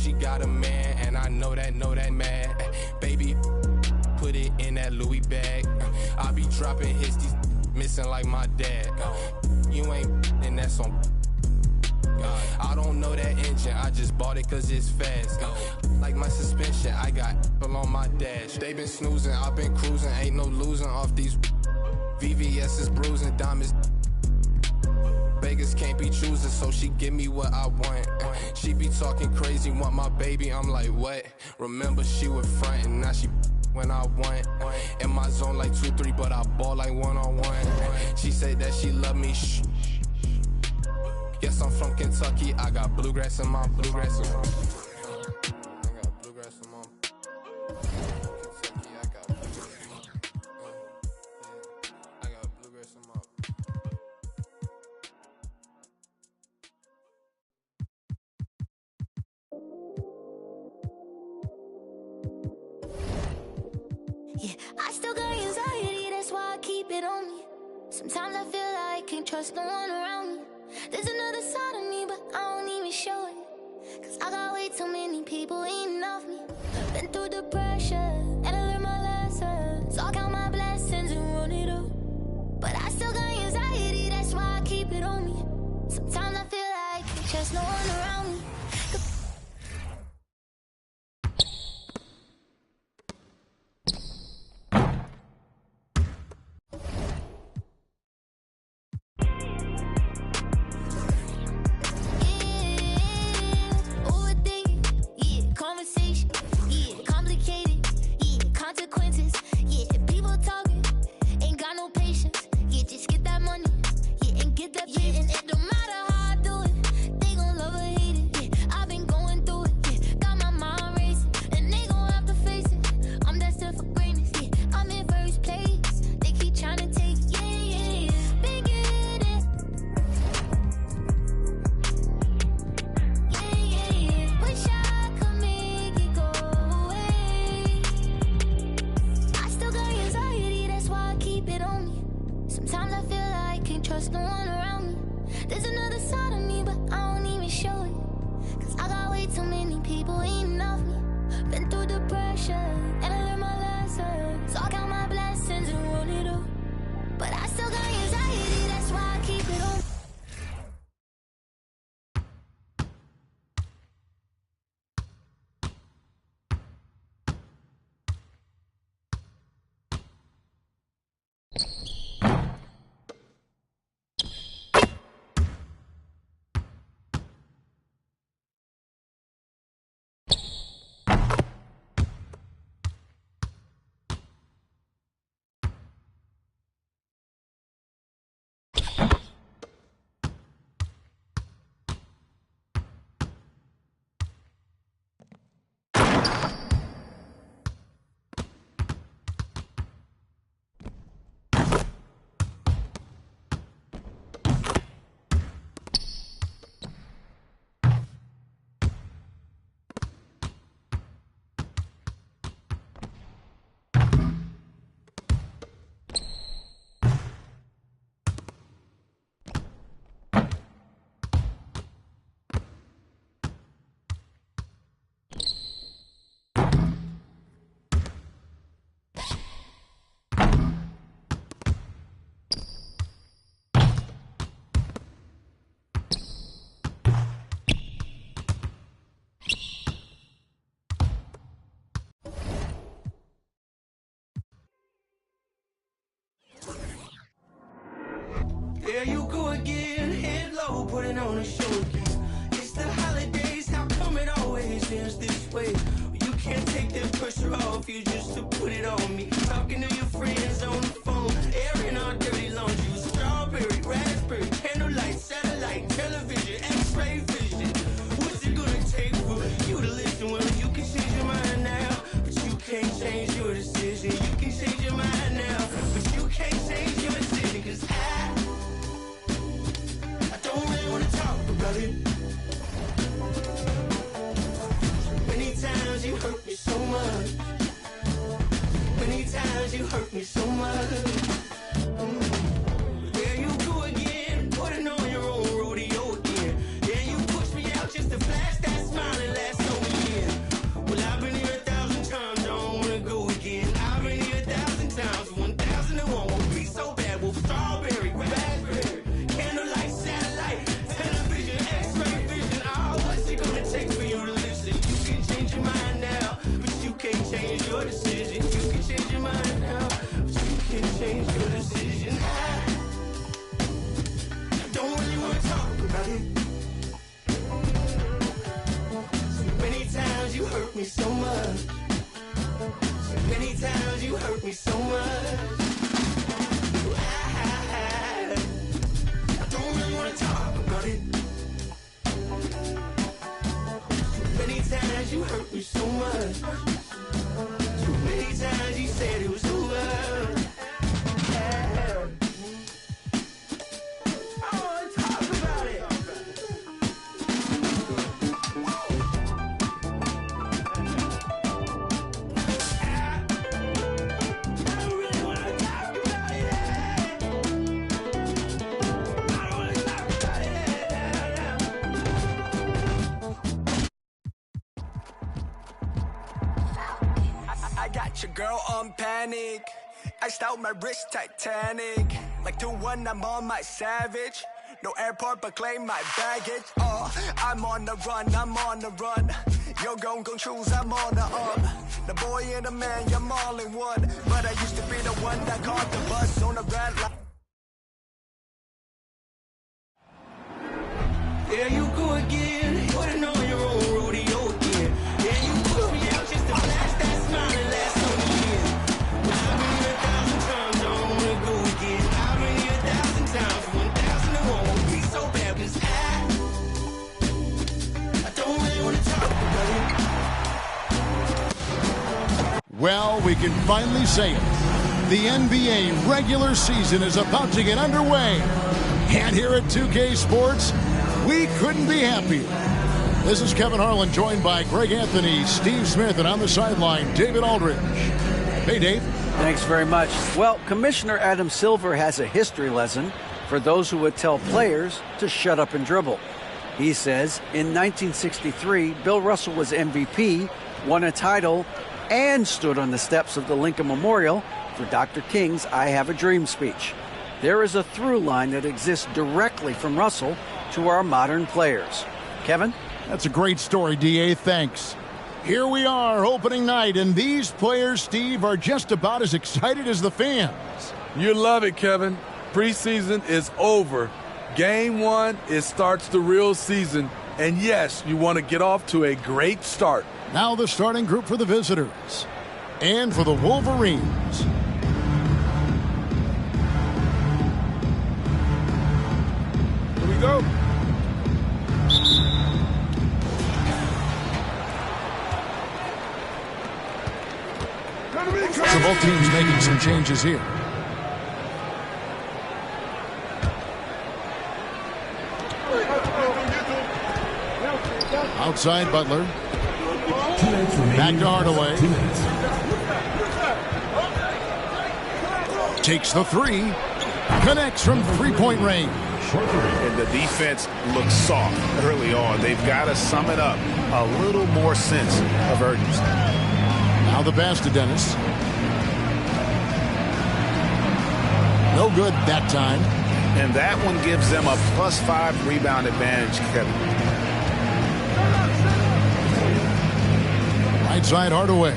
she got a man, and I know that mad. Baby, put it in that Louis bag. I be dropping hits, these missing like my dad. You ain't, and that's on. I don't know that engine, I just bought it cause it's fast. Like my suspension, I got on my dash. They been snoozing, I've been cruising, ain't no losing off these. VVS is bruising, diamonds. Vegas can't be choosing, so she give me what I want. She be talking crazy, want my baby, I'm like, what? Remember she was frontin', now she when I want. In my zone like 2-3, but I ball like one-on-one. She said that she love me, shh. Yes, I'm from Kentucky, I got bluegrass in my bluegrass in my. I got bluegrass in my. Kentucky, I got bluegrass in my. Yeah, I still got anxiety, that's why I keep it on me. Sometimes I feel like I can't trust no one around me. There's another side of me, but I don't even show it. Cause I got way too many people eating off me. Been through the pressure, and I learned my lesson. So I count my blessings and run it up. But I still got anxiety, that's why I keep it on me. Sometimes I feel like I can't trust no one around me. There you go again, head low, putting on a show again. It's the holidays, how come it always ends this way? You can't take that pressure off you just to put it on me. Talking to your friends on the phone, airing our dirty laundry. Strawberry, raspberry, candlelight, satellite, television, x-ray vision. What's it gonna take for you to listen? Well, you can change your mind now, but you can't change your decision. You can change your mind now, but you can't change your decision. Cause I don't really wanna talk about it. Many times you hurt me so much. Many times you hurt me so much. There you go again, putting on your own rodeo again. Yeah, you push me out just to flash that smile and last on me. so much. So many times you hurt me so much. I don't really want to talk about it. Too many times you hurt me so much. Too many times you said it was over. Your girl on panic, iced out my wrist Titanic. Like 2-1, I'm on my savage. No airport, but claim my baggage. Oh, I'm on the run, I'm on the run. You're gon' choose, I'm on the up. The boy and the man, you're all in one. But I used to be the one that caught the bus on the red line. There you go again, putting on your own rodeo again. Yeah, you put me out just to flash that smile and last on the year. I've been here 1,000 times, I don't wanna go again. I've been here 1,000 times, 1,001 won't be so bad, 'cause I don't really wanna talk about it. Well, we can finally say it. The NBA regular season is about to get underway. And here at 2K Sports, we couldn't be happier. This is Kevin Harlan, joined by Greg Anthony, Steve Smith, and on the sideline, David Aldridge. Hey, Dave. Thanks very much. Well, Commissioner Adam Silver has a history lesson for those who would tell players to shut up and dribble. He says in 1963, Bill Russell was MVP, won a title, and stood on the steps of the Lincoln Memorial for Dr. King's I Have a Dream speech. There is a through line that exists directly from Russell to our modern players. Kevin? That's a great story, D.A. Thanks. Here we are, opening night, and these players, Steve, are just about as excited as the fans. You love it, Kevin. Preseason is over. Game 1, it starts the real season. And yes, you want to get off to a great start. Now the starting group for the visitors. And for the Wolverines. Here we go. So both teams making some changes here. Outside Butler. Back to Hardaway. Takes the three. Connects from three-point range. And the defense looks soft early on. They've got to sum it up. A little more sense of urgency. Now the pass to Dennis. No good that time. And that one gives them a +5 rebound advantage, Kevin. Right side Hardaway.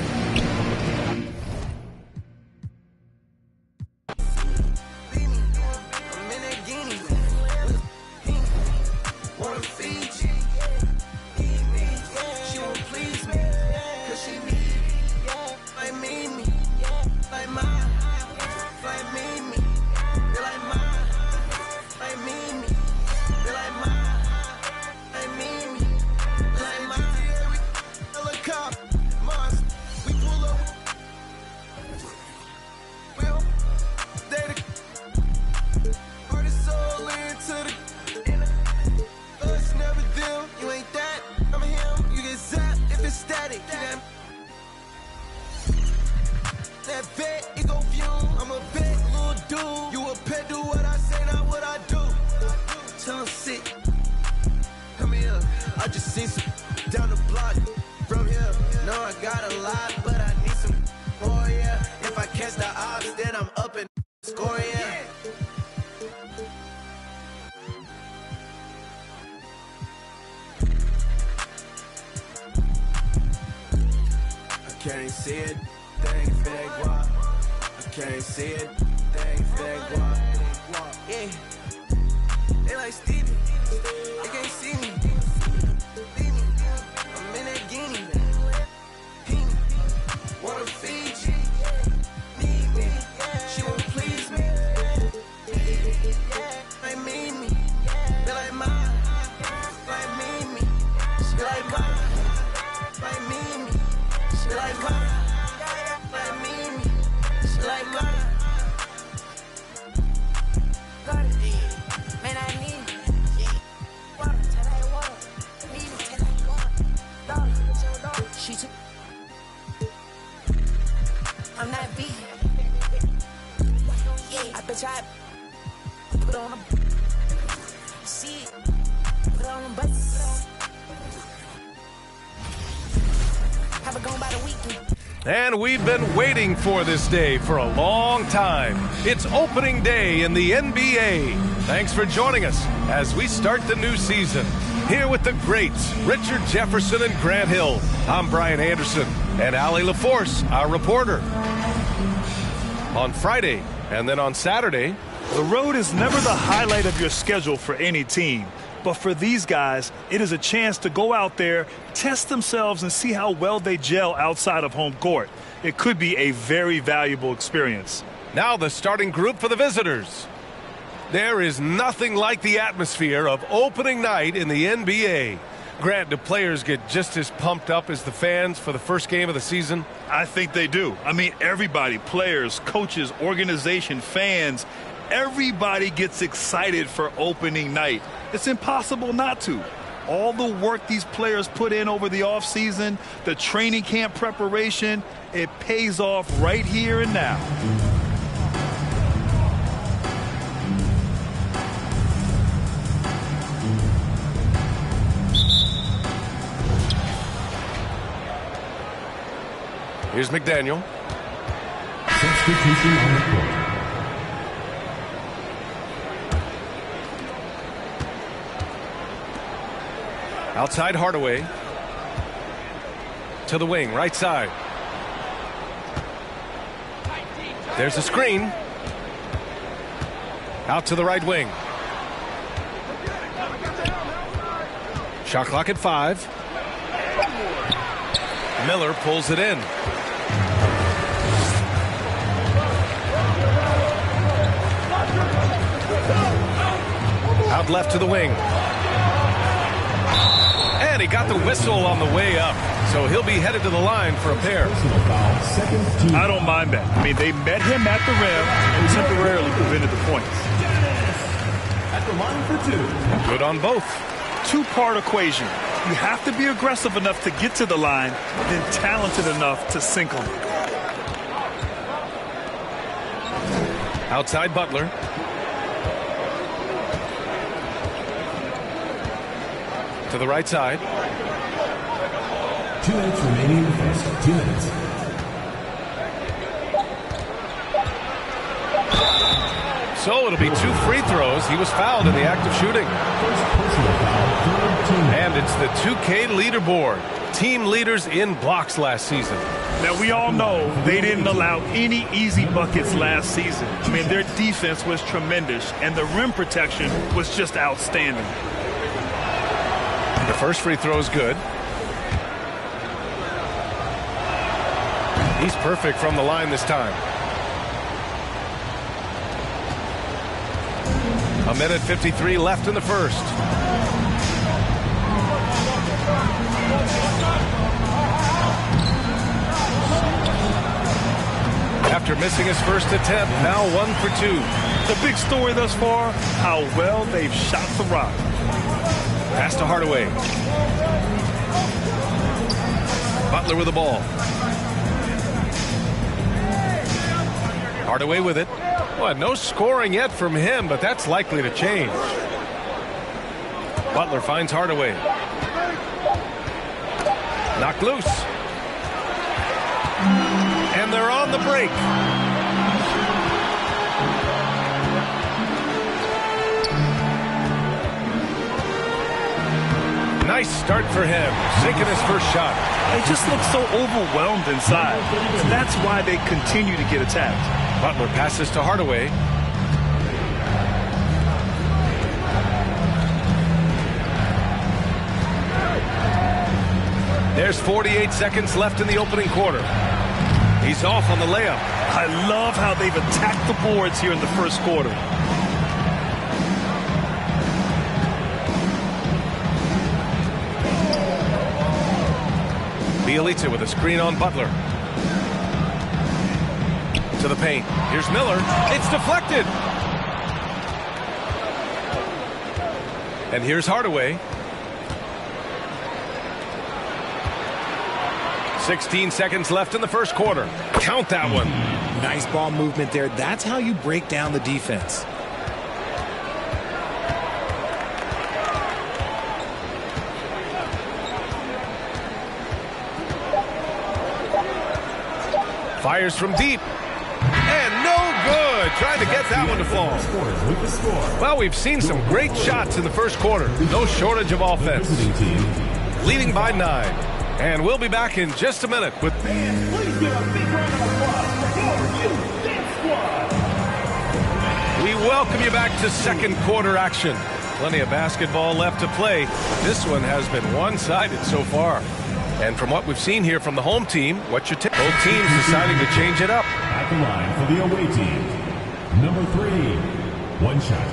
Can't see it, things big guap. I can't see it, things big guap. Yeah, they like Stevie, they can't see me. I'm in that guinea. like her, like me. She like her, like me. She like her. Man, I need water, tonight water. Need it, tonight water. Dog, she took. I'm not vegan. Yeah, I bet I put on a see it. Put on a bus. Have it gone by the weekend. And we've been waiting for this day for a long time. It's opening day in the NBA. Thanks for joining us as we start the new season. Here with the greats, Richard Jefferson and Grant Hill. I'm Brian Anderson and Allie LaForce, our reporter. On Friday and then on Saturday. The road is never the highlight of your schedule for any team. But for these guys, it is a chance to go out there, test themselves, and see how well they gel outside of home court. It could be a very valuable experience. Now the starting group for the visitors. There is nothing like the atmosphere of opening night in the NBA. Grant, do players get just as pumped up as the fans for the first game of the season? I think they do. I mean, everybody, players, coaches, organization, fans, everybody gets excited for opening night. It's impossible not to. All the work these players put in over the offseason, the training camp preparation, it pays off right here and now. Here's McDaniel. Substitution on the court. Outside Hardaway. To the wing, right side. There's a screen. Out to the right wing. Shot clock at 5. Miller pulls it in. Out left to the wing. And he got the whistle on the way up. So he'll be headed to the line for a pair. I don't mind that. I mean, they met him at the rim and temporarily prevented the points. At the line for 2. Good on both. Two-part equation. You have to be aggressive enough to get to the line, then talented enough to sink them. Outside Butler. To the right side. 2 minutes remaining in the first. 2 minutes. So it'll be 2 free throws. He was fouled in the act of shooting. First personal foul, 3rd team. And it's the 2K leaderboard. Team leaders in blocks last season. Now, we all know they didn't allow any easy buckets last season. I mean, their defense was tremendous, and the rim protection was just outstanding. The first free throw is good. He's perfect from the line this time. A minute 53 left in the first. After missing his first attempt, now 1 for 2. The big story thus far, how well they've shot the rock. Pass to Hardaway. Butler with the ball. Hardaway with it. Well, no scoring yet from him, but that's likely to change. Butler finds Hardaway. Knocked loose. And they're on the break. Nice start for him, sinking his first shot. They just look so overwhelmed inside, and that's why they continue to get attacked. Butler passes to Hardaway. There's 48 seconds left in the opening quarter. He's off on the layup. I love how they've attacked the boards here in the first quarter. Bielitsa with a screen on Butler. To the paint. Here's Miller. It's deflected. And here's Hardaway. 16 seconds left in the first quarter. Count that one. Nice ball movement there. That's how you break down the defense. Fires from deep. And no good. Trying to get that one to fall. Well, we've seen some great shots in the first quarter. No shortage of offense. Leading by 9. And we'll be back in just a minute with... Please give a big round of applause for your Dance Squad. We welcome you back to second quarter action. Plenty of basketball left to play. This one has been one-sided so far. And from what we've seen here from the home team, what's your take? Both teams deciding to change it up. At the line for the away team, number 3, one shot.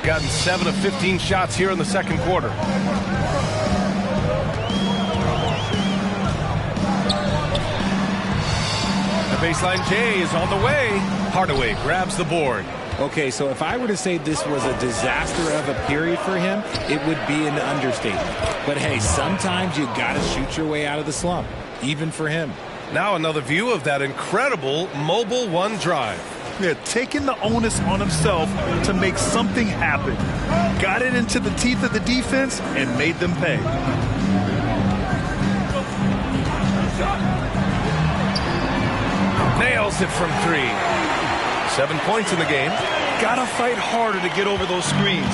Gotten 7 of 15 shots here in the second quarter. The baseline J is on the way. Hardaway grabs the board. Okay, so if I were to say this was a disaster of a period for him, it would be an understatement. But hey, sometimes you got to shoot your way out of the slump, even for him. Now another view of that incredible Mobile One drive. Yeah, taking the onus on himself to make something happen. Got it into the teeth of the defense and made them pay. Nails it from 3. 7 points in the game. Gotta fight harder to get over those screens.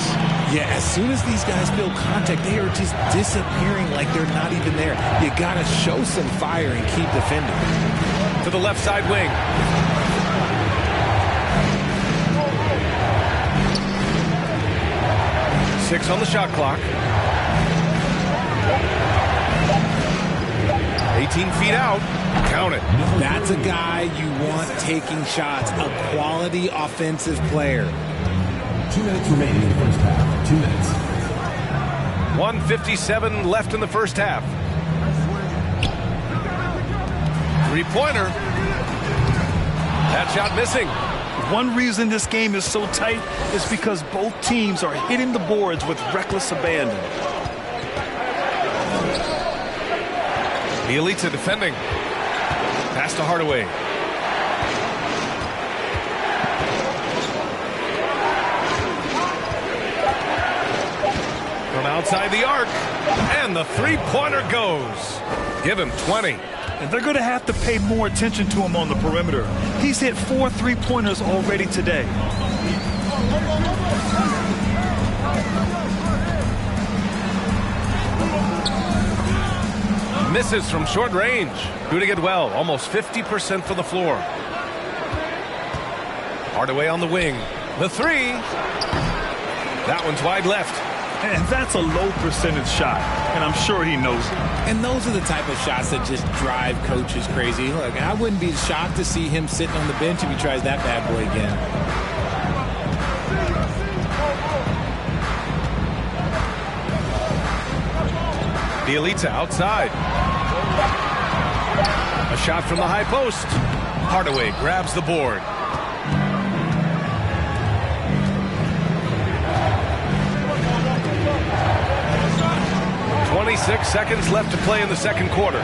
Yeah, as soon as these guys feel contact, they are just disappearing like they're not even there. You gotta show some fire and keep defending. To the left side wing. Six on the shot clock. 18 feet out. Count it. That's a guy you want taking shots. A quality offensive player. 2 minutes remaining in the first half. 2 minutes. 1:57 left in the first half. Three-pointer. That shot missing. One reason this game is so tight is because both teams are hitting the boards with reckless abandon. Bielitsa defending. Pass to Hardaway. From outside the arc. And the three-pointer goes. Give him 20. And they're going to have to pay more attention to him on the perimeter. He's hit 4 3-pointers already today. Misses from short range. Shooting it well. Almost 50% from the floor. Hardaway on the wing. The 3. That one's wide left. And that's a low percentage shot, and I'm sure he knows it. And those are the type of shots that just drive coaches crazy. Look, I wouldn't be shocked to see him sitting on the bench if he tries that bad boy again. Bielitsa outside. A shot from the high post. Hardaway grabs the board. 26 seconds left to play in the second quarter.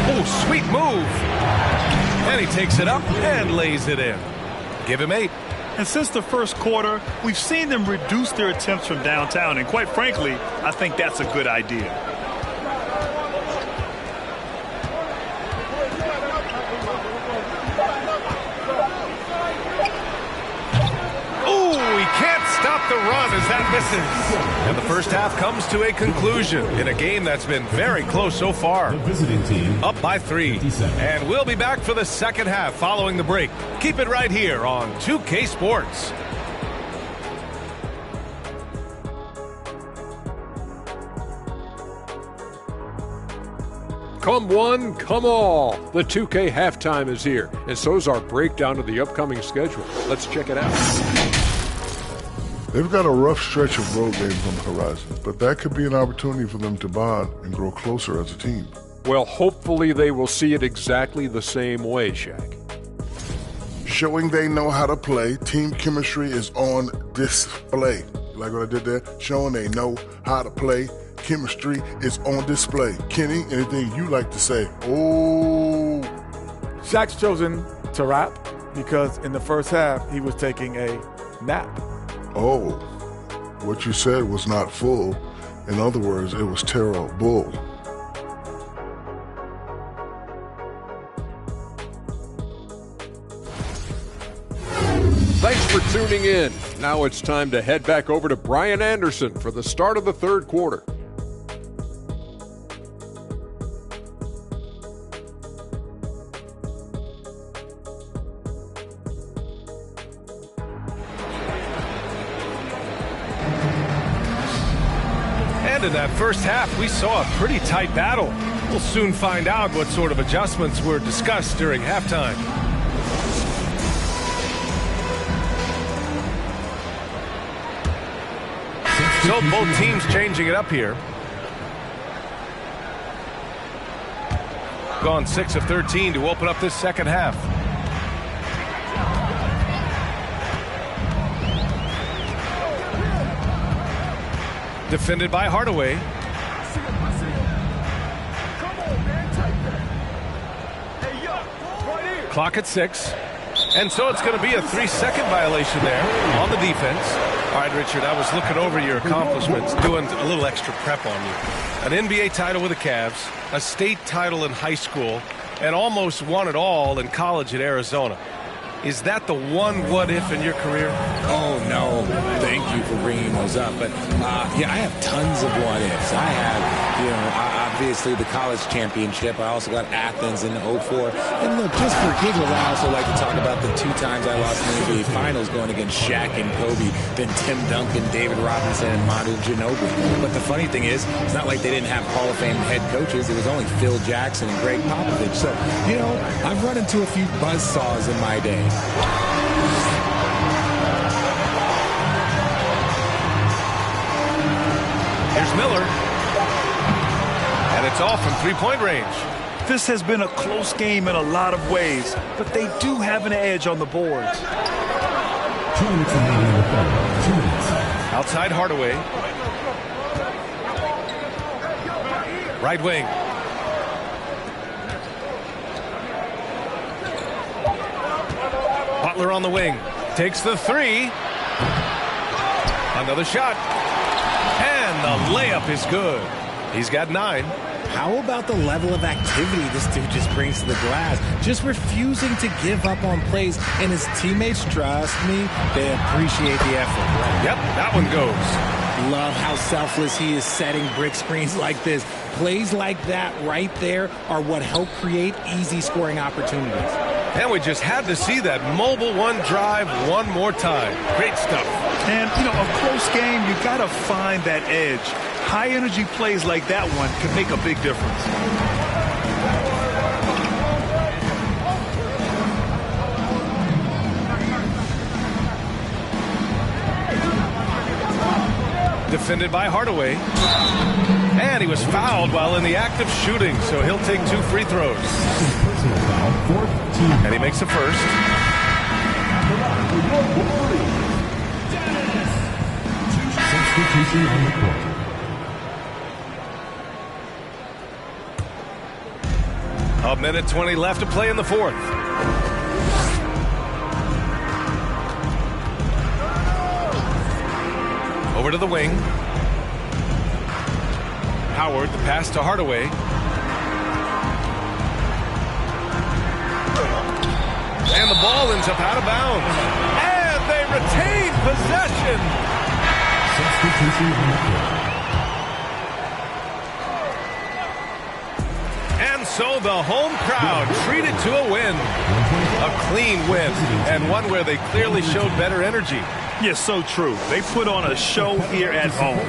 Oh, sweet move. And he takes it up and lays it in. Give him 8. And since the first quarter, we've seen them reduce their attempts from downtown. And quite frankly, I think that's a good idea. Stop the run as that misses. And the first half comes to a conclusion in a game that's been very close so far. The visiting team up by 3. And we'll be back for the second half following the break. Keep it right here on 2K Sports. Come one, come all. The 2K halftime is here, and so's our breakdown of the upcoming schedule. Let's check it out. They've got a rough stretch of road games on the horizon, but that could be an opportunity for them to bond and grow closer as a team. Well, hopefully they will see it exactly the same way, Shaq. Showing they know how to play, team chemistry is on display. Like what I did there? Showing they know how to play, chemistry is on display. Kenny, anything you like to say? Oh. Shaq's chosen to rap because in the first half, he was taking a nap. Oh, what you said was not full. In other words, it was terrible. Thanks for tuning in. Now it's time to head back over to Brian Anderson for the start of the third quarter. And in that first half, we saw a pretty tight battle. We'll soon find out what sort of adjustments were discussed during halftime. So both teams changing it up here. Gone 6 of 13 to open up this second half. Defended by Hardaway. Clock at 6. And so it's going to be a 3-second violation there on the defense. All right, Richard, I was looking over your accomplishments, doing a little extra prep on you. An NBA title with the Cavs, a state title in high school, and almost won it all in college at Arizona. Is that the one what-if in your career? Oh, no. Thank you for bringing those up. But, yeah, I have tons of what-ifs. I have, obviously the college championship. I also got Athens in 04. And look, just for giggles, I also like to talk about the 2 times I lost in the NBA Finals going against Shaq and Kobe, then Tim Duncan, David Robinson, and Manu Ginobili. But the funny thing is, it's not like they didn't have Hall of Fame head coaches. It was only Phil Jackson and Greg Popovich. So, I've run into a few buzzsaws in my day. Here's Miller. And it's off from three-point range. This has been a close game in a lot of ways, but they do have an edge on the boards. Outside Hardaway. Right wing. Butler on the wing. Takes the 3. Another shot. And the layup is good. He's got 9. How about the level of activity this dude just brings to the glass? Just refusing to give up on plays. And his teammates, trust me, they appreciate the effort. Right? Yep, that one goes. Love how selfless he is setting brick screens like this. Plays like that right there are what help create easy scoring opportunities. And we just had to see that mobile one drive one more time. Great stuff. And, a close game, you got to find that edge. High-energy plays like that one can make a big difference. Defended by Hardaway. And he was fouled while in the act of shooting, so he'll take 2 free throws. And he makes the first. Substitution on the court. A minute 20 left to play in the fourth. Over to the wing. Howard, the pass to Hardaway. And the ball ends up out of bounds. And they retain possession. Substitution on the court. And so the home crowd treated to a win. A clean win, and one where they clearly showed better energy. Yes, so true. They put on a show here at home.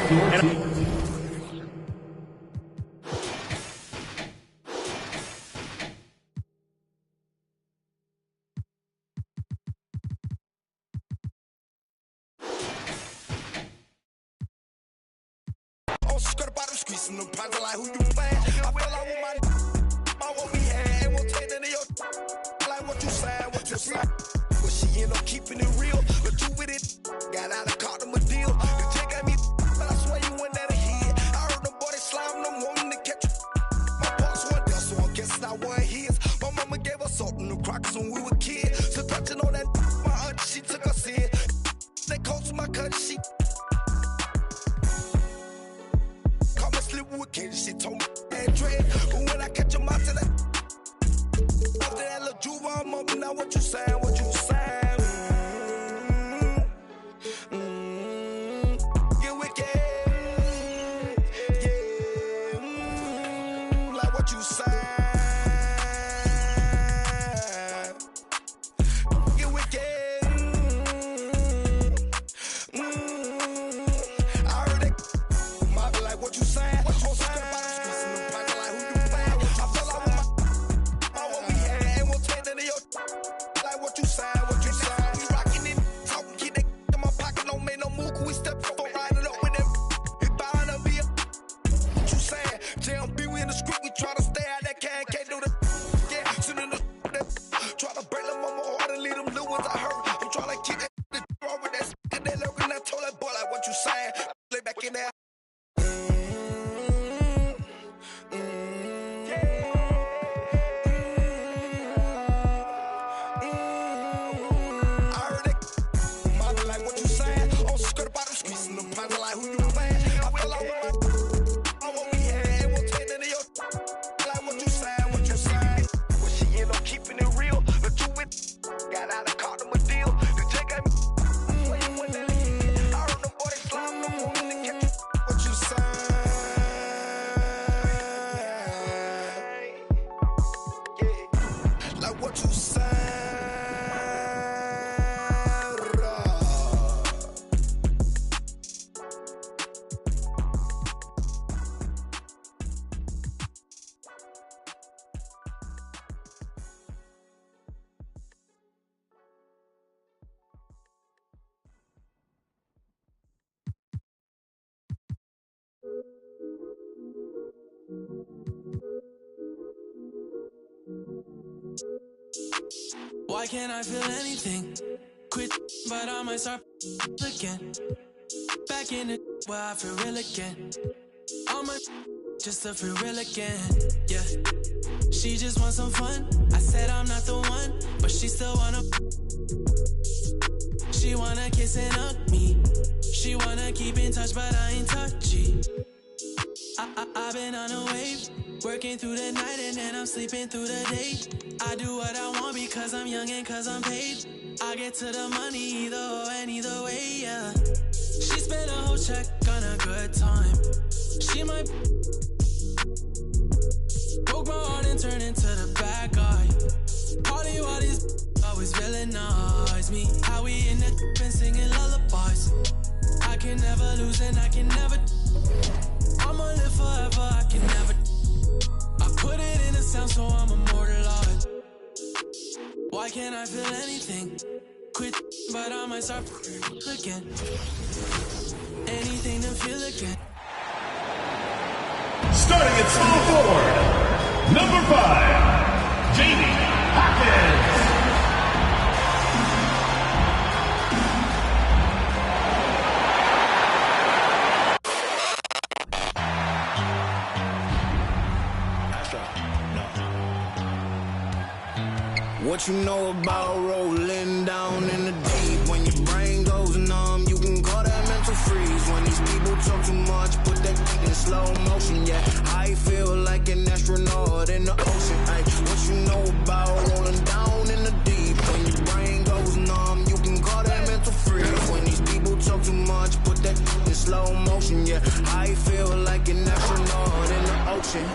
skirt about them streets and them prices like who you playing. I feel like with my what we had, ain't won't take none of your like what you saying, what you saying. But she end up keeping it real, but you with it. Got out and caught them a deal. The chick got me, but I swear you went down the head. I heard the boy they slime, them wanting to catch you. My boss went there, so I'm guessing I wasn't his. My mama gave us salt and them crackers when we were kids. So touching on that, my aunt, she took us in. They coached my cousin, she caught me sleeping with Katie, she told me and dread. But when I catch him out to that, after that little juve, I'm up now. What you saying? What you saying? Get wicked, yeah. Like what you saying? Get wicked. I heard it. Might be like what you saying. Oh, skirt about them streets and them prices like who you playing. I feel like with my what we had, ain't won't take none of your like what you saying, what you saying. We rockin' it, talking, keep that in my pocket, don't make no move. We step for riding up with them. He buying a beer. What you saying? JMB, we in the street, we try to stay out that can't do the yeah. Sitting in the try to break them on my heart and leave them little ones I heard. I'm trying to keep that over that and they lurking. I told that boy like what you saying. Lay back in there. I heard it. Might be like what you saying. Oh, skirt about them streets and them prices like who you playing. I feel like with my what we had, ain't won't take none of your like what you saying, what you saying. But she end up keeping it real, but you with got out and caught them a deal. The chick got me. I heard them boy they slime, them wanting to catch you. What you saying? Yeah, like what you saying. Why can't I feel anything? Quit, but I might start again. Back in the where I feel real again. All my just to feel real again. Yeah, she just wants some fun. I said I'm not the one, but she still wanna. She wanna kiss and hug me. She wanna keep in touch, but I ain't touchy. I've been on a wave, working through the night and then I'm sleeping through the day. I do what I want because I'm young and cause I'm paid. I get to the money either or and either way, yeah. She spent a whole check on a good time. She might broke my heart and turn into the bad guy. Party while these always villainize me. How we in the and singing lullabies. I can never lose and I can never. I'ma live forever, I can never. I put it in a sound so I'm immortalized. Why can't I feel anything? Quit, but I might start again. Anything to feel again. Starting at small forward, number 5, Jamie Hawkins. What you know about rolling down in the deep? When your brain goes numb, you can call that mental freeze. When these people talk too much, put that in slow motion, yeah. I feel like an astronaut in the ocean, ay. What you know about rolling down in the deep? When your brain goes numb, you can call that mental freeze. When these people talk too much, put that in slow motion, yeah. I feel like an astronaut in the ocean.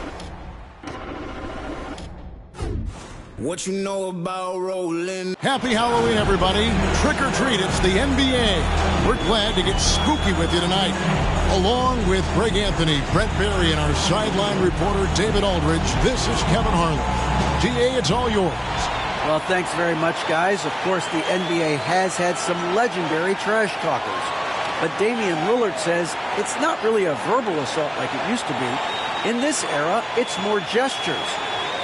What you know about rolling? Happy Halloween, everybody. Trick or treat, it's the NBA. We're glad to get spooky with you tonight. Along with Greg Anthony, Brett Berry, and our sideline reporter, David Aldridge, this is Kevin Harlan. GA, it's all yours. Well, thanks very much, guys. Of course, the NBA has had some legendary trash talkers. But Damian Lillard says it's not really a verbal assault like it used to be. In this era, it's more gestures.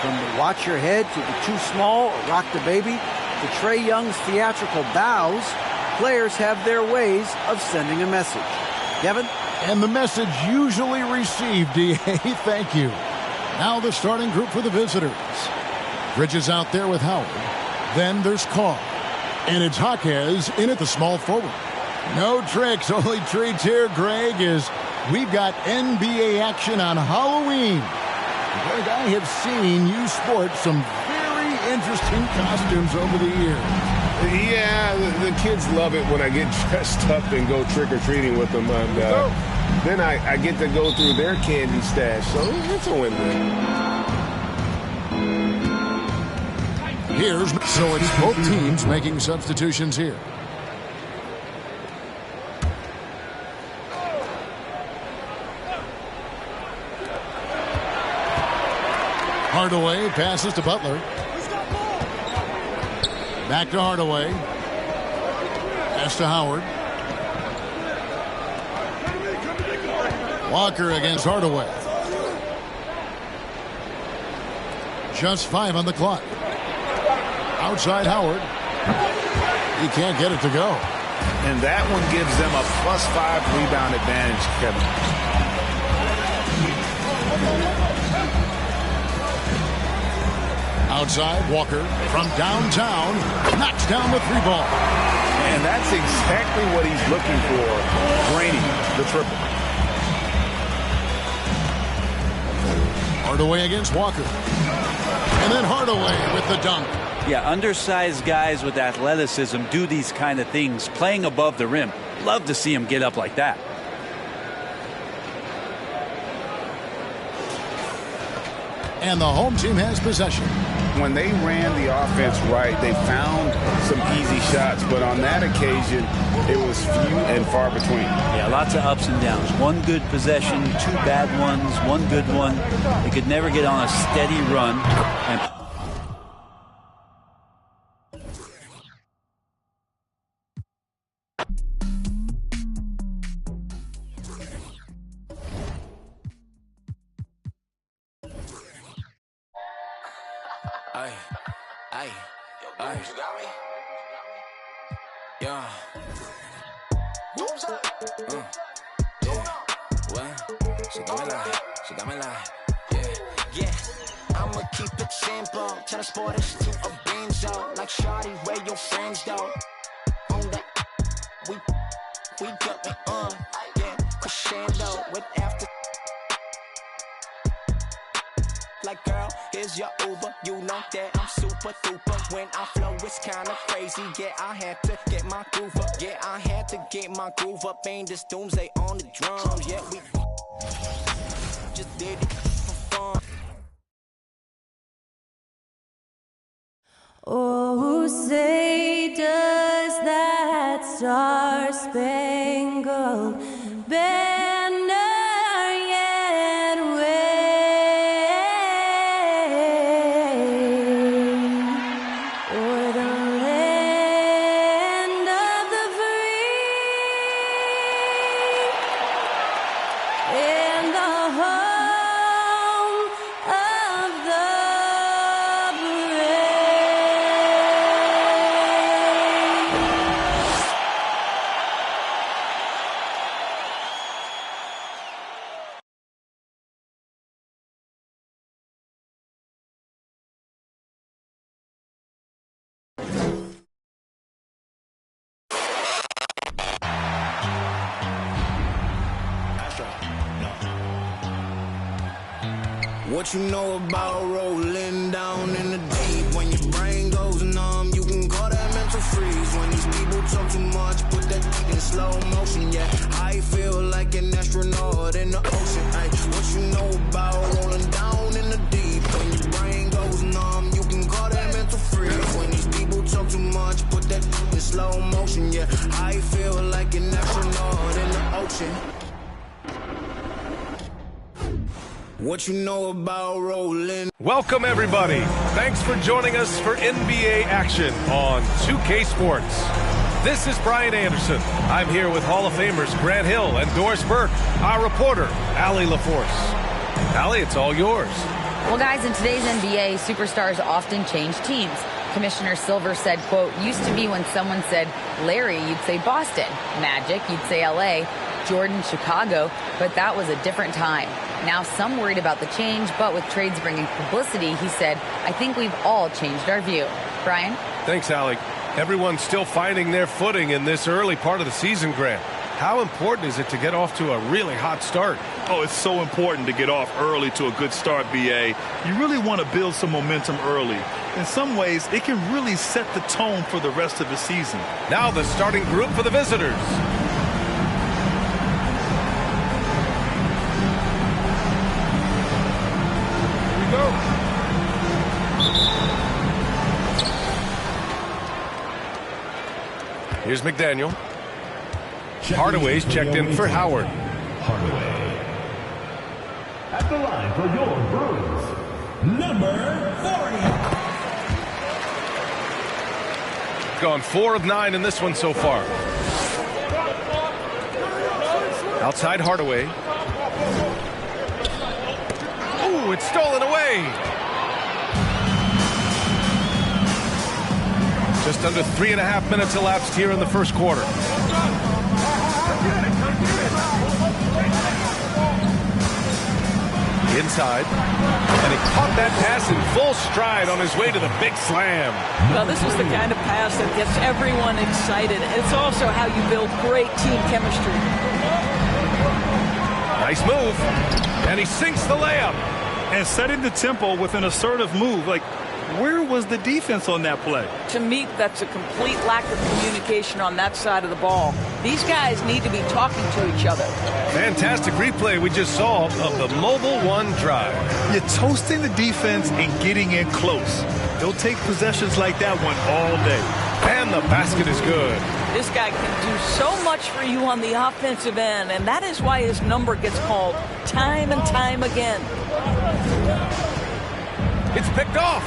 From the watch your head to the too small or rock the baby to Trae Young's theatrical bows, players have their ways of sending a message. Kevin? And the message usually received, D.A. Thank you. Now the starting group for the visitors. Bridges out there with Howard. Then there's Carr. And it's Jaquez in at the small forward. No tricks, only treats here, Greg, is we've got NBA action on Halloween. Greg, I have seen you sport some very interesting costumes over the years. Yeah, the kids love it when I get dressed up and go trick-or-treating with them. And then I get to go through their candy stash, so it's a win-win. So it's both teams making substitutions here. Hardaway passes to Butler. Back to Hardaway. Pass to Howard. Walker against Hardaway. Just 5 on the clock. Outside Howard. He can't get it to go. And that one gives them a +5 rebound advantage, Kevin. Outside, Walker from downtown knocks down the 3-ball. And that's exactly what he's looking for, draining the triple. Hardaway against Walker. And then Hardaway with the dunk. Yeah, undersized guys with athleticism do these kind of things, playing above the rim. Love to see him get up like that. And the home team has possession. When they ran the offense right, they found some easy shots, but on that occasion, it was few and far between. Yeah, lots of ups and downs. One good possession, 2 bad ones, 1 good one. They could never get on a steady run. And You got me? Yeah. Yeah. What? She got me like. Yeah. I'ma keep it simple. Tell the sporters to a benzo. Like shawty, where your friends though? On that, we got me on. Yeah, crescendo with after. Like girl, here's your Uber. You know that I'm super duper. When I flow, it's kinda crazy. Yeah, I had to get my groove up. Yeah, I had to get my groove up. Ain't this doomsday on the drums. Yeah, we just did it for fun. Oh, say does that star-spangled banner yet wave o'er the land of the free and the home of the What you know about rolling down in the deep? When your brain goes numb, you can call that mental freeze. When these people talk too much, put that in slow motion. Yeah, I feel like an astronaut in the ocean. Ay, what you know about rolling down in the deep? When your brain goes numb, you can call that mental freeze. When these people talk too much, put that in slow motion. Yeah, I feel like an astronaut in the ocean. What you know about rolling? Welcome, everybody. Thanks for joining us for NBA action on 2K Sports. This is Brian Anderson. I'm here with Hall of Famers Grant Hill and Doris Burke, our reporter, Allie LaForce. Allie, it's all yours. Well, guys, in today's NBA, superstars often change teams. Commissioner Silver said, quote, used to be when someone said Larry, you'd say Boston. Magic, you'd say LA. Jordan, Chicago. But that was a different time. Now some worried about the change, but with trades bringing publicity, he said, I think we've all changed our view. Brian? Thanks, Allie. Everyone's still finding their footing in this early part of the season, Grant. How important is it to get off to a really hot start? Oh, it's so important to get off early to a good start, BA. You really want to build some momentum early. In some ways, it can really set the tone for the rest of the season. Now the starting group for the visitors. Here we go. Here's McDaniel. Hardaway's checked in for Howard. Hardaway. At the line for your Bruins, number 40. Gone 4 of 9 in this one so far. Outside Hardaway. Ooh, it's stolen away. Just under 3.5 minutes elapsed here in the first quarter. Inside. And he caught that pass in full stride on his way to the big slam. Well, this is the kind of pass that gets everyone excited. It's also how you build great team chemistry. Nice move. And he sinks the layup. And setting the tempo with an assertive move. Like, where was the defense on that play? To me, that's a complete lack of communication on that side of the ball. These guys need to be talking to each other. Fantastic replay we just saw of the Mobile One drive. You're toasting the defense and getting in close. They'll take possessions like that one all day. And the basket is good. This guy can do so much for you on the offensive end, and that is why his number gets called time and time again. It's picked off.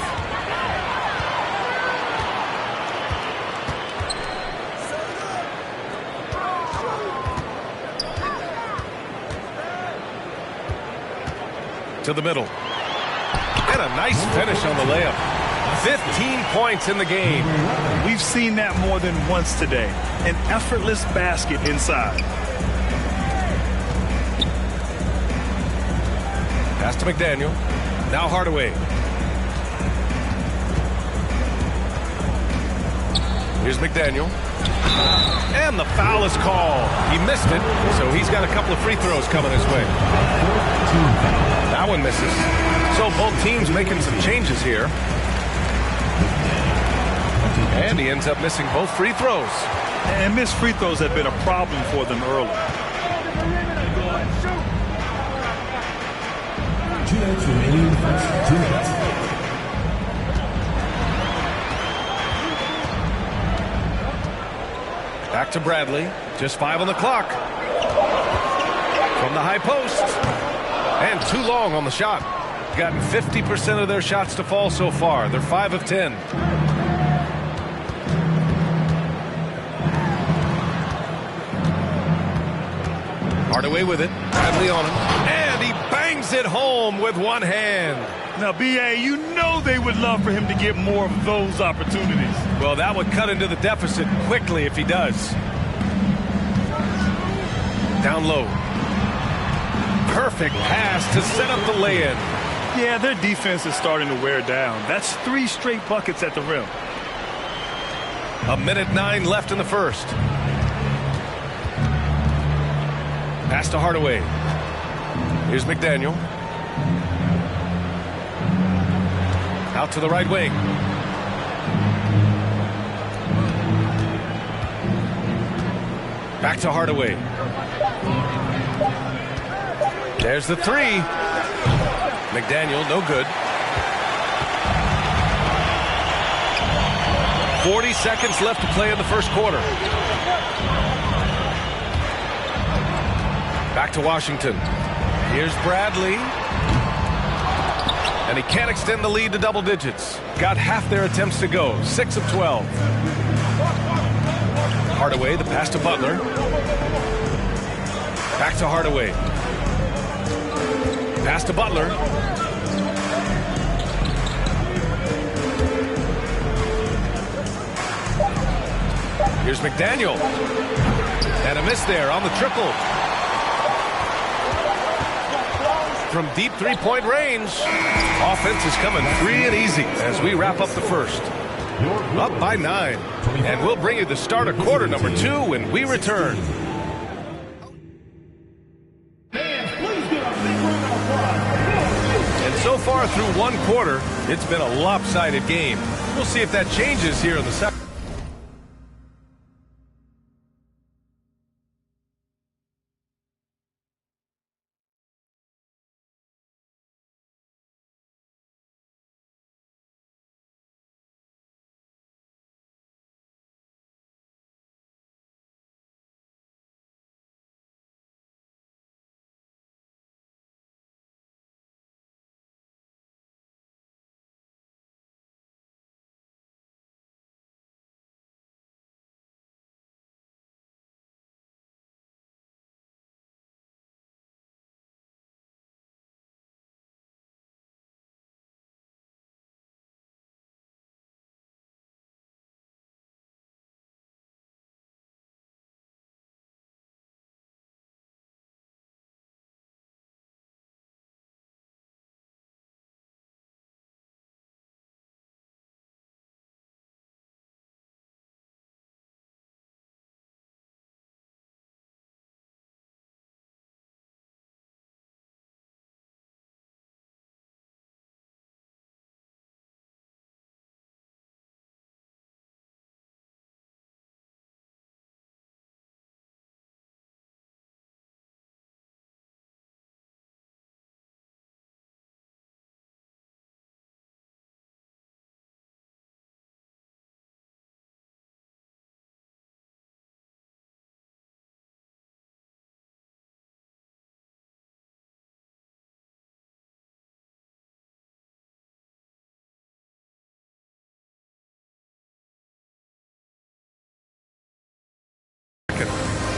To the middle. And a nice finish on the layup. 15 points in the game. We've seen that more than once today. An effortless basket inside. Pass to McDaniel. Now Hardaway. Here's McDaniel. And the foul is called. He missed it, so he's got a couple of free throws coming his way. That one misses. So both teams making some changes here. And he ends up missing both free throws. And missed free throws have been a problem for them early. 2 minutes remaining in the first. 2 minutes. Back to Bradley. Just 5 on the clock. From the high post. And too long on the shot. Gotten 50% of their shots to fall so far. They're 5 of 10. Hardaway with it. Bradley on him. And he bangs it home with one hand. Now, B.A., you know they would love for him to get more of those opportunities. Well, that would cut into the deficit quickly if he does. Down low. Perfect pass to set up the lay-in. Yeah, their defense is starting to wear down. That's 3 straight buckets at the rim. 1:09 left in the first. Pass to Hardaway. Here's McDaniel. Out to the right wing. Back to Hardaway. There's the 3. McDaniel, no good. 40 seconds left to play in the first quarter. Back to Washington. Here's Bradley. And he can't extend the lead to double digits. Got half their attempts to go. 6 of 12. Hardaway, the pass to Butler. Back to Hardaway. Pass to Butler. Here's McDaniel. And a miss there on the triple. From deep three-point range. Offense is coming free and easy as we wrap up the first. Up by 9. And we'll bring you the start of quarter number 2 when we return. And so far through one quarter, it's been a lopsided game. We'll see if that changes here in the second.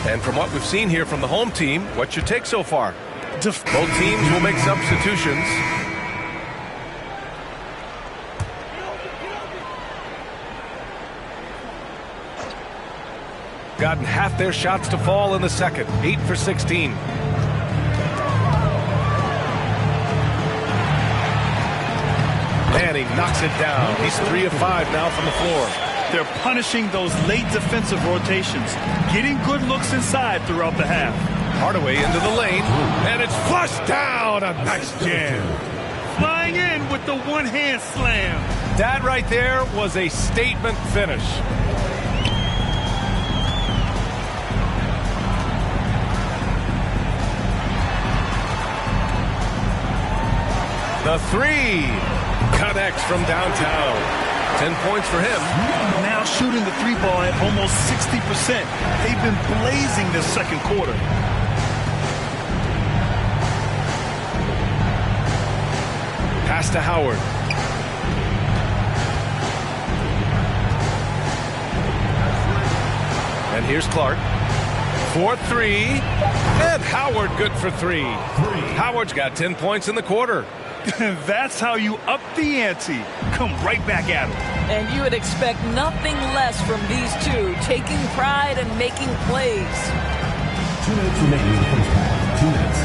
And from what we've seen here from the home team, what's your take so far? Both teams will make substitutions. Gotten half their shots to fall in the second. 8 for 16. And he knocks it down. He's 3 of 5 now from the floor. They're punishing those late defensive rotations, getting good looks inside throughout the half. Hardaway into the lane, and it's flushed down. A nice jam. Flying in with the one-hand slam. That right there was a statement finish. The three connects from downtown. 10 points for him. Now shooting the three ball at almost 60%. They've been blazing this second quarter. Pass to Howard. And here's Clark. 4-3. And Howard good for 3. Howard's got 10 points in the quarter. That's how you up the ante. Come right back at him. And you would expect nothing less from these two, taking pride and making plays. 2 minutes remaining in the first half. 2 minutes.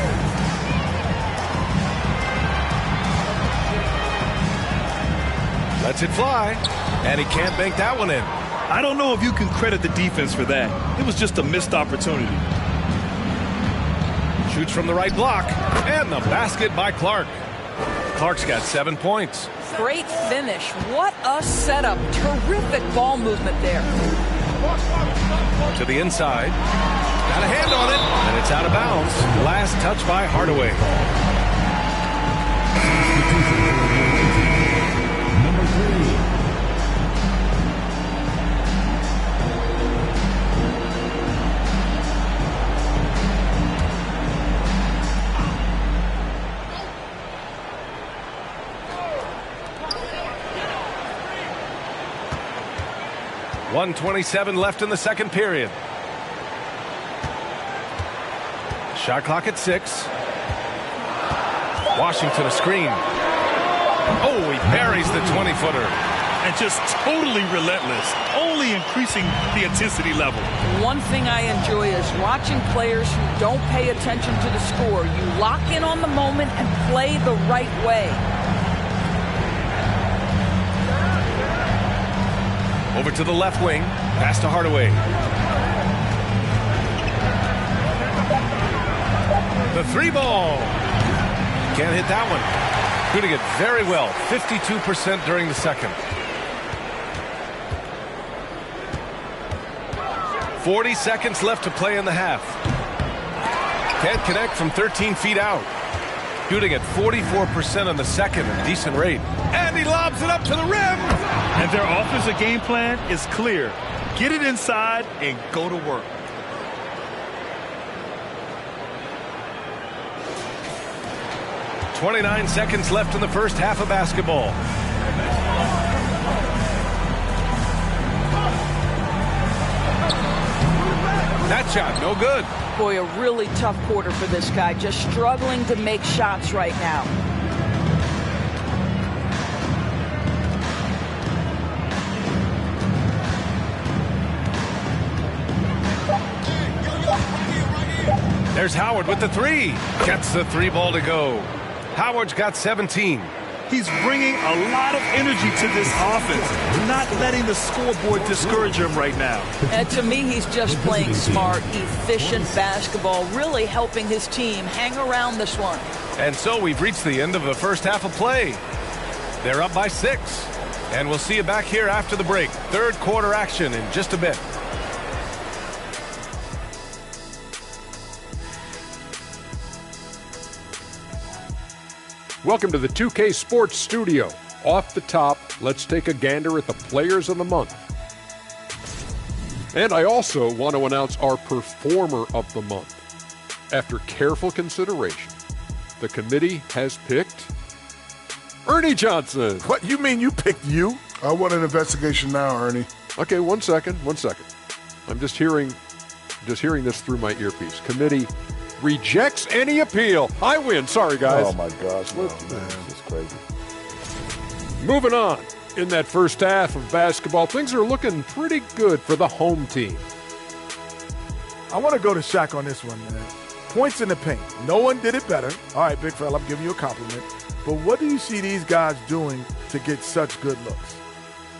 Lets it fly. And he can't bank that one in. I don't know if you can credit the defense for that. It was just a missed opportunity. Shoots from the right block. And the basket by Clark. Clark's got 7 points. Great finish. What a setup. Terrific ball movement there. To the inside. Got a hand on it. And it's out of bounds. Last touch by Hardaway. Number 3. 1:27 left in the second period. Shot clock at 6. Washington a screen. Oh, he buries the 20-footer. And just totally relentless, only increasing the intensity level. One thing I enjoy is watching players who don't pay attention to the score. You lock in on the moment and play the right way. Over to the left wing. Pass to Hardaway. The 3-ball. Can't hit that one. Shooting it very well. 52% during the second. 40 seconds left to play in the half. Can't connect from 13 feet out. Shooting at 44% on the second, a decent rate. And he lobs it up to the rim. And their offensive game plan is clear. Get it inside and go to work. .29 seconds left in the first half of basketball. That shot, no good. Boy, a really tough quarter for this guy. Just struggling to make shots right now. There's Howard with the 3. Gets the 3-ball to go. Howard's got 17. He's bringing a lot of energy to this offense, not letting the scoreboard discourage him right now. And to me, he's just playing smart, efficient basketball, really helping his team hang around this one. And so we've reached the end of the first half of play. They're up by 6. And we'll see you back here after the break. Third quarter action in just a bit. Welcome to the 2K Sports Studio. Off the top, let's take a gander at the Players of the Month. And I also want to announce our Performer of the Month. After careful consideration, the committee has picked Ernie Johnson. What, you mean you picked you? I want an investigation now, Ernie. Okay, one second. I'm just hearing this through my earpiece. Committee rejects any appeal. I win. Sorry, guys. Oh, my gosh. Man, this is crazy. Moving on. In that first half of basketball, things are looking pretty good for the home team. I want to go to Shaq on this one, man. Points in the paint. No one did it better. All right, big fella, I'm giving you a compliment. But what do you see these guys doing to get such good looks?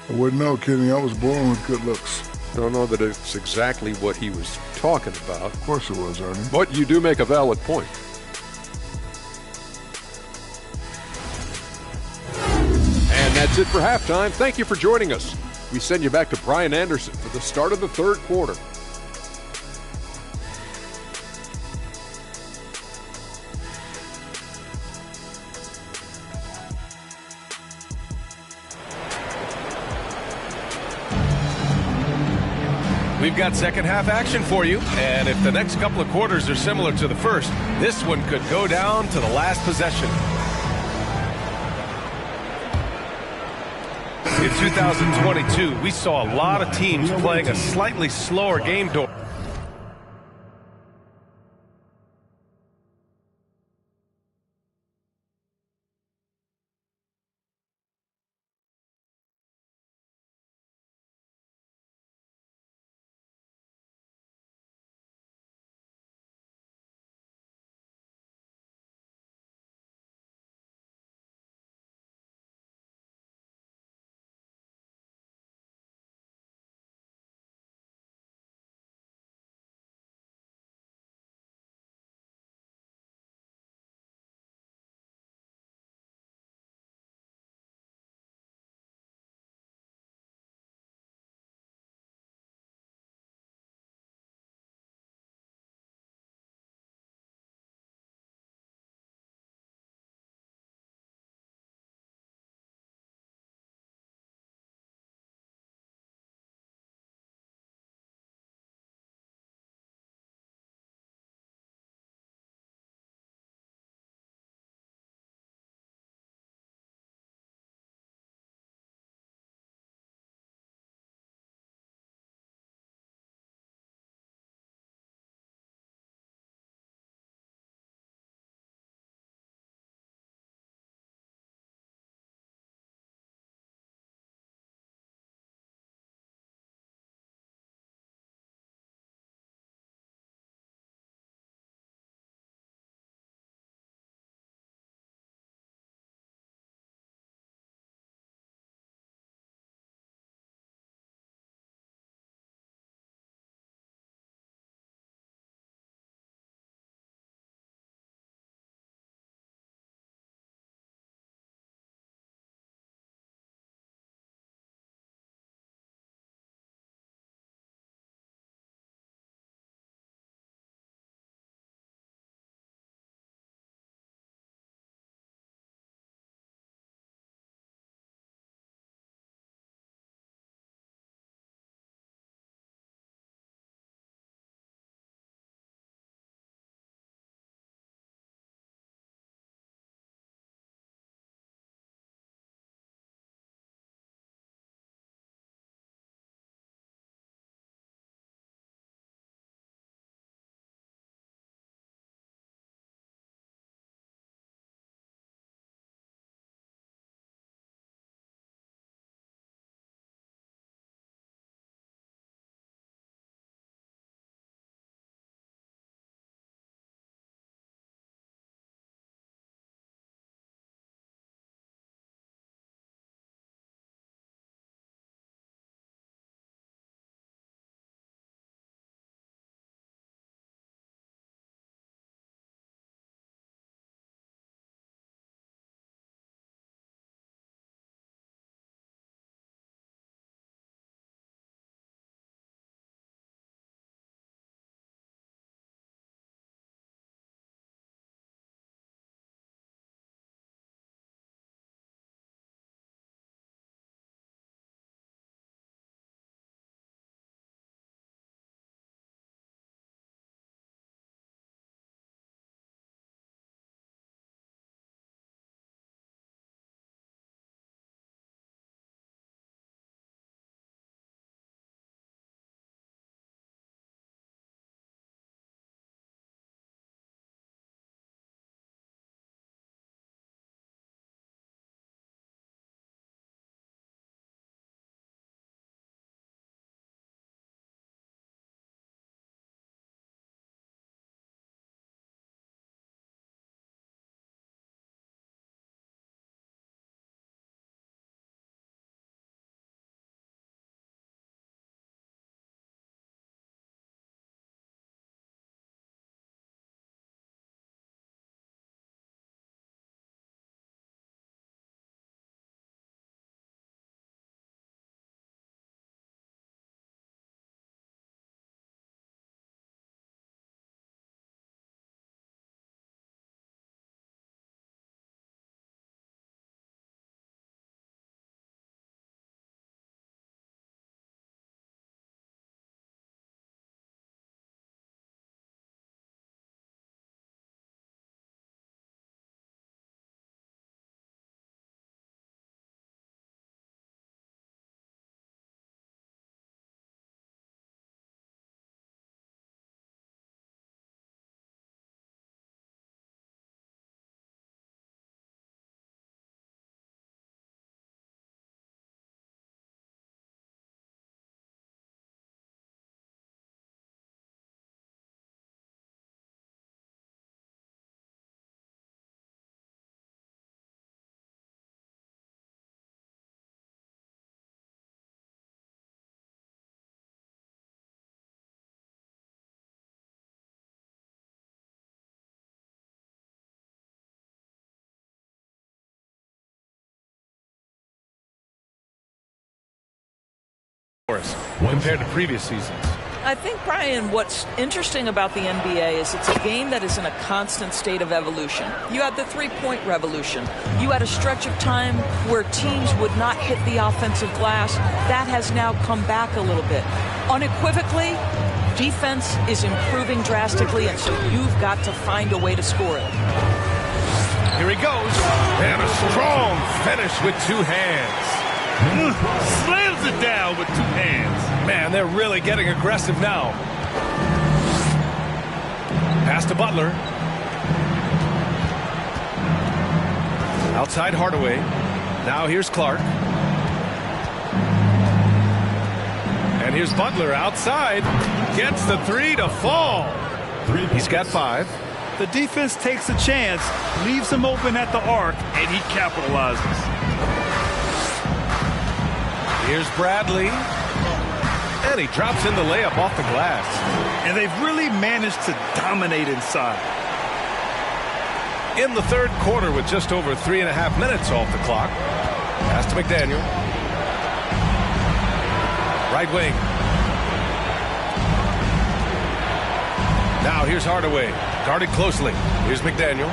I wouldn't know, Kenny. I was born with good looks. Don't know that it's exactly what he was talking about. Of course it was, Ernie. But you do make a valid point. And that's it for halftime. Thank you for joining us. We send you back to Brian Anderson for the start of the third quarter. We've got second half action for you, and if the next couple of quarters are similar to the first, this one could go down to the last possession. In 2022, we saw a lot of teams playing a slightly slower game. compared to previous seasons. I think, Brian, what's interesting about the NBA is it's a game that is in a constant state of evolution. You had the three-point revolution. You had a stretch of time where teams would not hit the offensive glass. That has now come back a little bit. Unequivocally, defense is improving drastically, and so you've got to find a way to score it. Here he goes. And a strong finish with two hands. Slams it down with two hands. Man, they're really getting aggressive now. Pass to Butler. Outside Hardaway. Now here's Clark. And here's Butler outside. Gets the three to fall. He's got 5. The defense takes a chance, leaves him open at the arc, and he capitalizes. Here's Bradley. And he drops in the layup off the glass. And they've really managed to dominate inside. In the third quarter with just over 3.5 minutes off the clock. Pass to McDaniel. Right wing. Now here's Hardaway. Guarded closely. Here's McDaniel.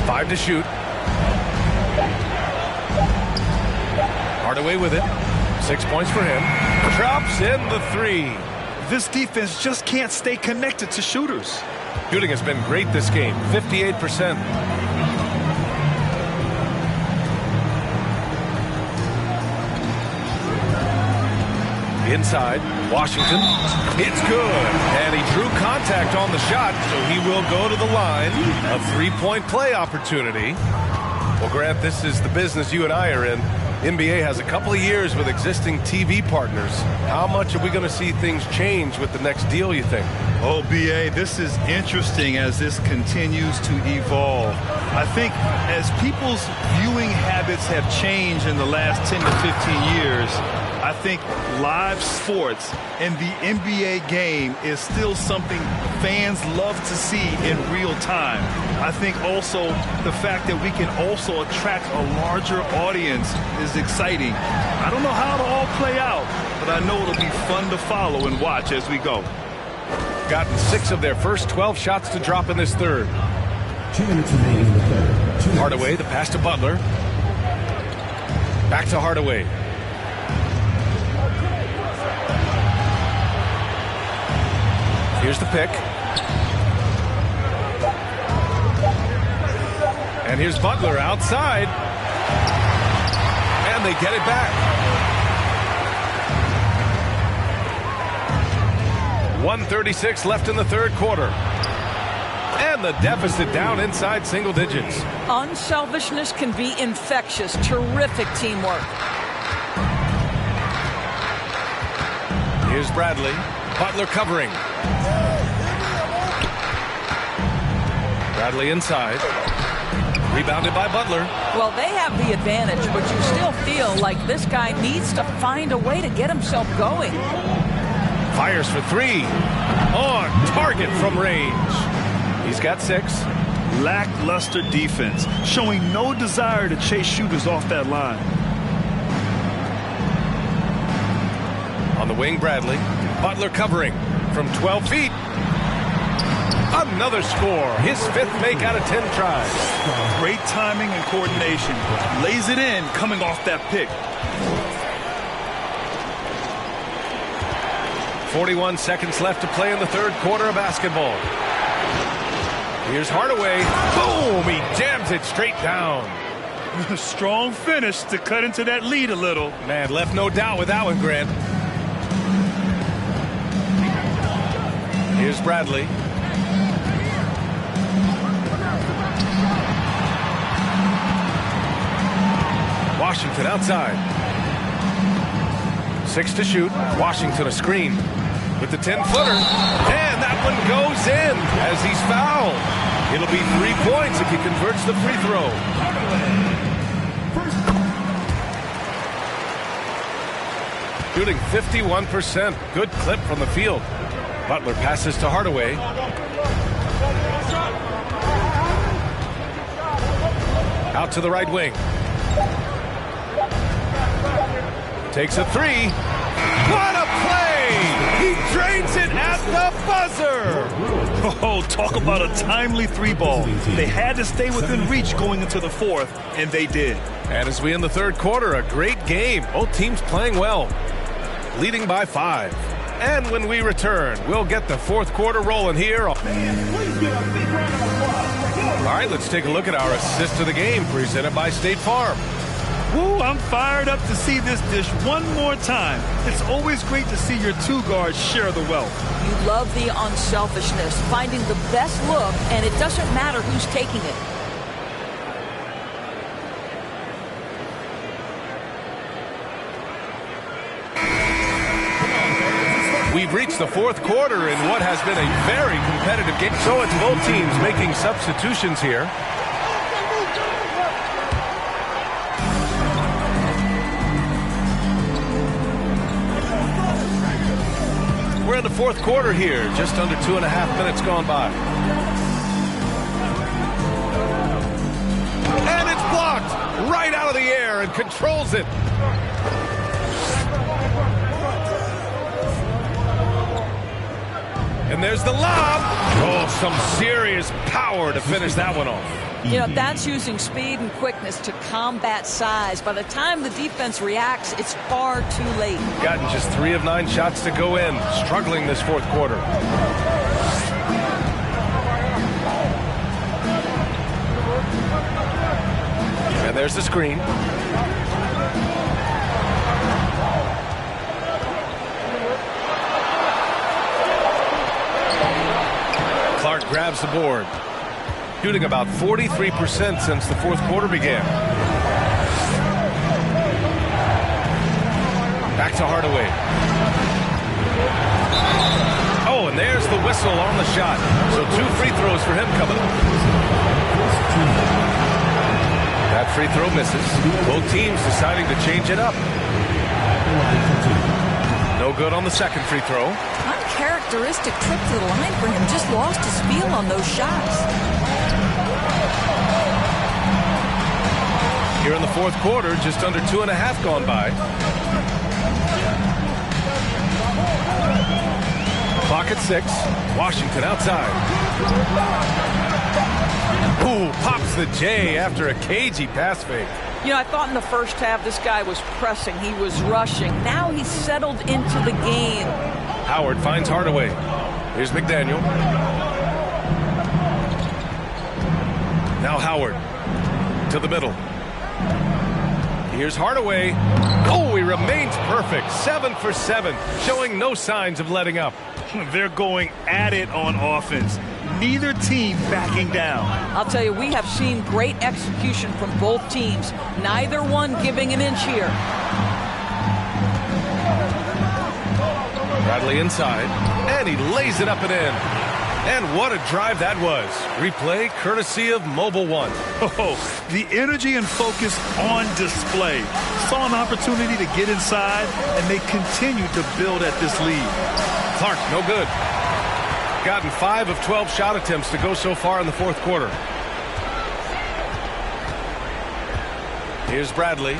5 to shoot. Hardaway with it. 6 points for him. Drops in the 3. This defense just can't stay connected to shooters. Shooting has been great this game. 58%. Inside, Washington. It's good. And he drew contact on the shot, so he will go to the line. A 3-point play opportunity. Well, Grant, this is the business you and I are in. NBA has a couple of years with existing TV partners. How much are we going to see things change with the next deal, you think? Oh, B.A., this is interesting as this continues to evolve. I think as people's viewing habits have changed in the last 10 to 15 years, I think live sports and the NBA game is still something fans love to see in real time. I think also the fact that we can also attract a larger audience is exciting. I don't know how it'll all play out, but I know it'll be fun to follow and watch as we go. Gotten 6 of their first 12 shots to drop in this third. 2 minutes remaining in the third. Hardaway, the pass to Butler. Back to Hardaway. Here's the pick. And here's Butler outside. And they get it back. 1:36 left in the third quarter. And the deficit down inside single digits. Unselfishness can be infectious. Terrific teamwork. Here's Bradley. Butler covering. Bradley inside. Rebounded by Butler. Well, they have the advantage, but you still feel like this guy needs to find a way to get himself going. Fires for 3. On target from range. He's got 6. Lackluster defense, showing no desire to chase shooters off that line. On the wing, Bradley. Butler covering from 12 feet. Another score. His 5th make out of 10 tries. Great timing and coordination. Lays it in coming off that pick. 41 seconds left to play in the third quarter of basketball. Here's Hardaway. Boom! He jams it straight down. Strong finish to cut into that lead a little. Man, left no doubt with that one, Grant. Here's Bradley. Washington outside. 6 to shoot. Washington a screen with the 10-footer. And that one goes in as he's fouled. It'll be 3 points if he converts the free throw. Shooting 51%. Good clip from the field. Butler passes to Hardaway. Out to the right wing. Takes a three. What a play! He drains it at the buzzer! Oh, talk about a timely three ball. They had to stay within reach going into the fourth, and they did. And as we end the third quarter, a great game. Both teams playing well, leading by 5. And when we return, we'll get the fourth quarter rolling here. All right, let's take a look at our assist of the game presented by State Farm. Woo, I'm fired up to see this dish one more time. It's always great to see your two guards share the wealth. You love the unselfishness, finding the best look, and it doesn't matter who's taking it. We've reached the fourth quarter in what has been a very competitive game. So it's both teams making substitutions here. We're in the fourth quarter here, just under 2.5 minutes gone by. And it's blocked right out of the air and controls it. And there's the lob. Oh, some serious power to finish that one off. You know, that's using speed and quickness to combat size. By the time the defense reacts, it's far too late. Gotten just 3 of 9 shots to go in. Struggling this fourth quarter. And there's the screen. Clark grabs the board. Shooting about 43% since the fourth quarter began. Back to Hardaway. Oh, and there's the whistle on the shot. So 2 free throws for him coming up. That free throw misses. Both teams deciding to change it up. No good on the second free throw. Uncharacteristic trip to the line for him. Just lost his feel on those shots. Here in the fourth quarter, just under 2.5 gone by. Clock at 6. Washington outside. Ooh, pops the J after a cagey pass fake. You know, I thought in the first half this guy was pressing. He was rushing. Now he's settled into the game. Howard finds Hardaway. Here's McDaniel. Now Howard to the middle. Here's Hardaway. Oh, he remains perfect. 7 for 7, showing no signs of letting up. They're going at it on offense. Neither team backing down. I'll tell you, we have seen great execution from both teams. Neither one giving an inch here. Bradley inside, and he lays it up and in. And what a drive that was. Replay courtesy of Mobile One. Oh, the energy and focus on display. Saw an opportunity to get inside, and they continue to build at this lead. Clark, no good. Gotten 5 of 12 shot attempts to go so far in the fourth quarter. Here's Bradley.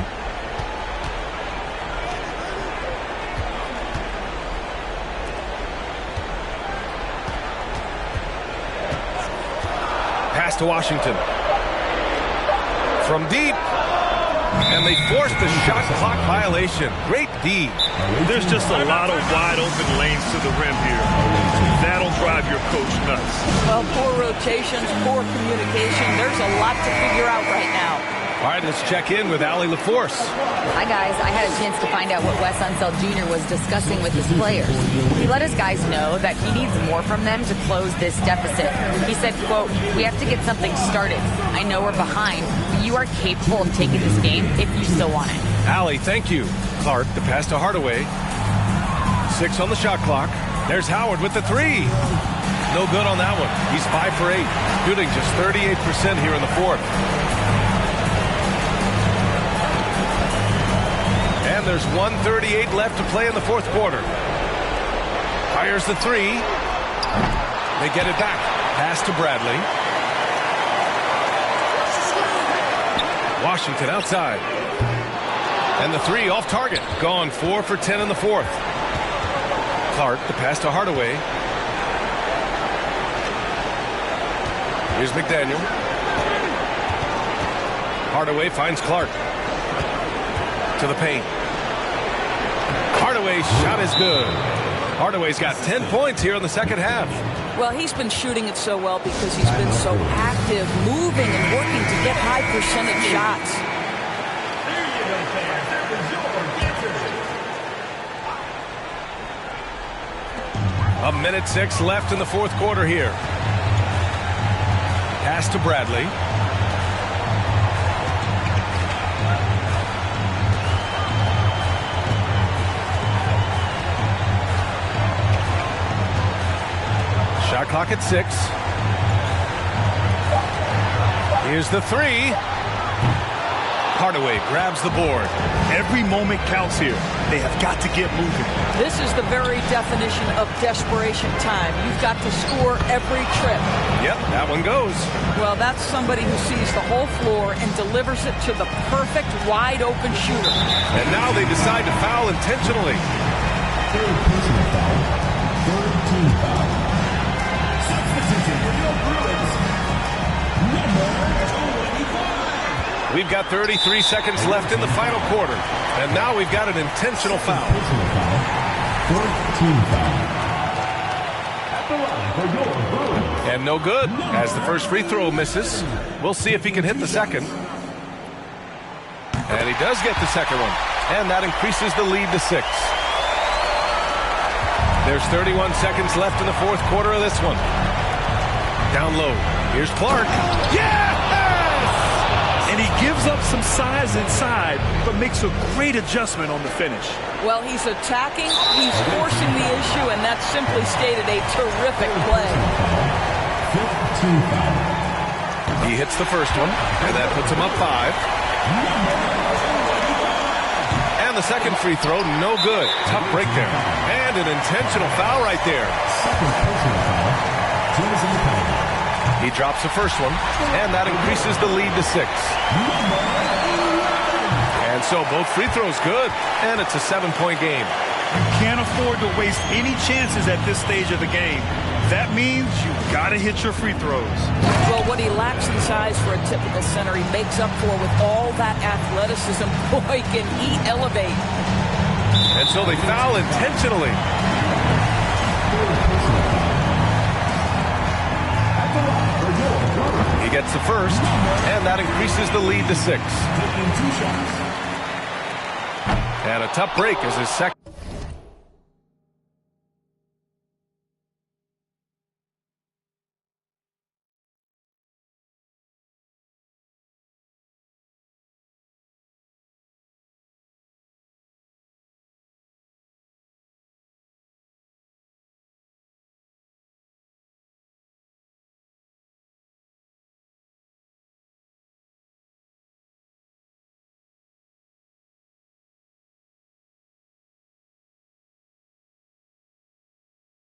Pass to Washington. From deep. And they forced the shot clock violation. Great D. There's just a lot of wide open lanes to the rim here. That'll drive your coach nuts. Well, poor rotations, poor communication. There's a lot to figure out right now. All right, let's check in with Allie LaForce. Hi, guys. I had a chance to find out what Wes Unseld Jr. was discussing with his players. He let his guys know that he needs more from them to close this deficit. He said, quote, "We have to get something started. I know we're behind, but you are capable of taking this game if you still want it." Allie, thank you. Clark, the pass to Hardaway. 6 on the shot clock. There's Howard with the 3. No good on that one. He's 5 for 8. Shooting just 38% here in the fourth. And there's 1:38 left to play in the fourth quarter. Fires the 3. They get it back. Pass to Bradley. Washington outside. And the three off target. Gone 4 for 10 in the fourth. Clark, the pass to Hardaway. Here's McDaniel. Hardaway finds Clark. To the paint. Hardaway's shot is good. Hardaway's got 10 points here in the second half. Well, he's been shooting it so well because he's been so active, moving and working to get high percentage shots. A minute 6 left in the fourth quarter here. Pass to Bradley. Shot clock at 6. Here's the three. Hardaway grabs the board. Every moment counts here. They have got to get moving. This is the very definition of desperation time. You've got to score every trip. Yep, that one goes. Well, that's somebody who sees the whole floor and delivers it to the perfect wide open shooter. And now they decide to foul intentionally. Third personal foul. Third team foul. Substitution for your Bruins. Number 25. We've got 33 seconds left in the final quarter. And now we've got an intentional foul. Personal foul. Third team foul. At the line for your Bruins. And no good, as the first free throw misses. We'll see if he can hit the second. And he does get the second one. And that increases the lead to 6. There's 31 seconds left in the fourth quarter of this one. Down low. Here's Clark. Yes! And he gives up some size inside, but makes a great adjustment on the finish. Well, he's attacking, he's forcing the issue, and that's simply stated a terrific play. He hits the first one, and that puts him up 5. And the second free throw, no good. Tough break there. And an intentional foul right there. Second personal foul. Teams in the penalty. He drops the first one, and that increases the lead to 6. And so both free throws good, and it's a 7-point game. You can't afford to waste any chances at this stage of the game. That means you've got to hit your free throws. Well, what he lacks in size for a typical center, he makes up for with all that athleticism. Boy, can he elevate. And so they foul intentionally. He gets the first, and that increases the lead to 6. And a tough break as his second.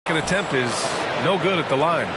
Attempt is no good at the line.